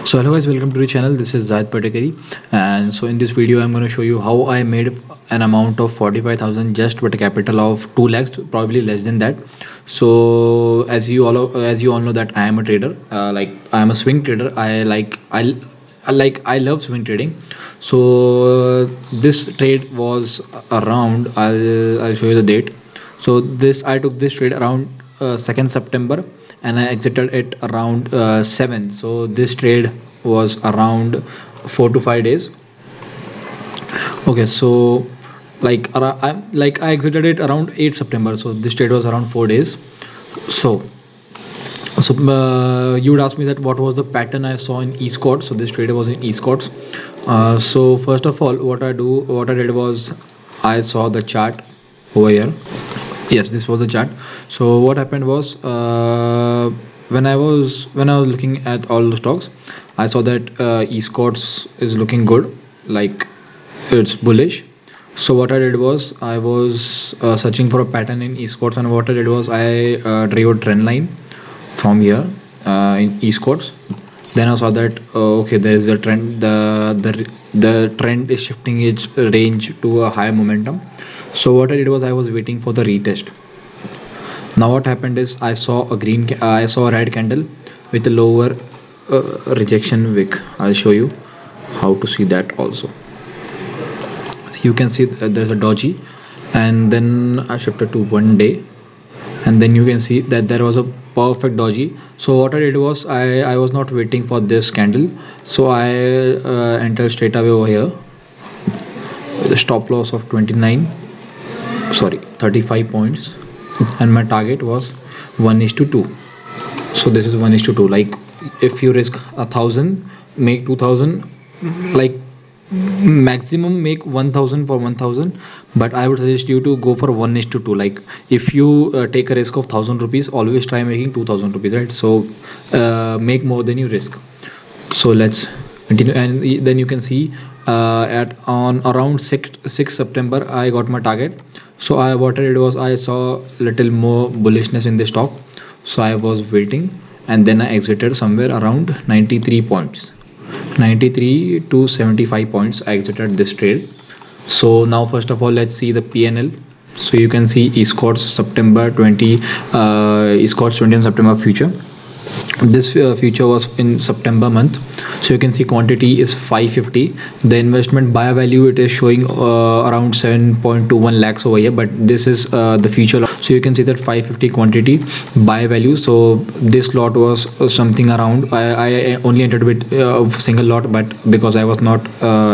So hello guys, welcome to the channel. This is Zahid Patekari, and so in this video I'm going to show you how I made an amount of 45,000 just with a capital of 2 lakhs, probably less than that. So as you all know that I am a trader, like I am a swing trader. I love swing trading. So this trade was around, I'll show you the date. So this I took this trade around 2nd September, and I exited it around 7th. So this trade was around 4 to 5 days. Okay, so I exited it around 8 September. So this trade was around 4 days. So you would ask me that what was the pattern I saw in Escort. So this trade was in Escorts. So first of all, what I did was I saw the chart over here. Yes, this was the chart. So what happened was, when I was looking at all the stocks, I saw that Escorts is looking good, like it's bullish. So what I did was I was searching for a pattern in Escorts, and what I did was I drew a trend line from here in Escorts. Then I saw that okay, there is a trend. The trend is shifting its range to a higher momentum. So what I did was I was waiting for the retest. Now what happened is I saw a red candle with a lower rejection wick. I'll show you how to see that also. So you can see there's a doji, and then I shifted to 1 day, and then you can see that there was a perfect doji. So what I did was I was not waiting for this candle, so I entered straight away over here with a stop loss of 35 points, and my target was 1 is to 2. So this is 1 is to 2. Like if you risk 1,000, make 2,000, like maximum make 1,000 for 1,000, but I would suggest you to go for 1 is to 2. Like if you take a risk of 1,000 rupees, always try making 2,000 rupees, right? So make more than you risk. So let's continue, and then you can see at on around 6 September I got my target. So what I did was I saw little more bullishness in the stock, so I was waiting, and then I exited somewhere around 93 points, 93 to 75 points. I exited this trade. So now first of all, let's see the PNL. So you can see Escorts September 20, Escorts 20 and September future. This future was in September month. So you can see quantity is 550. The investment buy value, it is showing around 7.21 lakhs over here, but this is the future. So you can see that 550 quantity buy value. So this lot was something around, I only entered with a single lot, but because I was not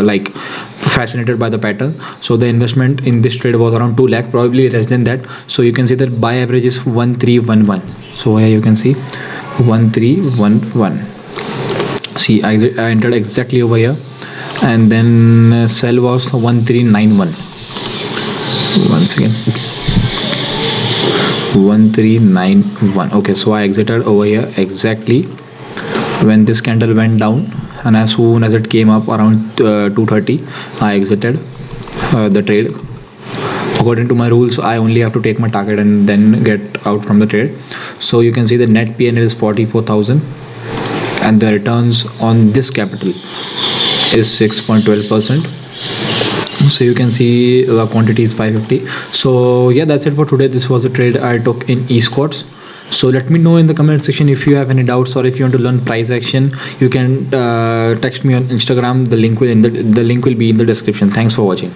like fascinated by the pattern, so the investment in this trade was around 2 lakh, probably less than that. So you can see that buy average is 1311. So here you can see 1311. See, I entered exactly over here, and then sell was 1391. Once again, 1391. Okay, so I exited over here exactly when this candle went down, and as soon as it came up around 2:30, I exited the trade. According to my rules, I only have to take my target and then get out from the trade. So you can see the net PNL is 44,000, and the returns on this capital is 6.12%. So you can see the quantity is 550. So yeah, that's it for today. This was a trade I took in Escorts. So let me know in the comment section if you have any doubts, or if you want to learn price action. You can text me on Instagram. The link will be in the description. Thanks for watching.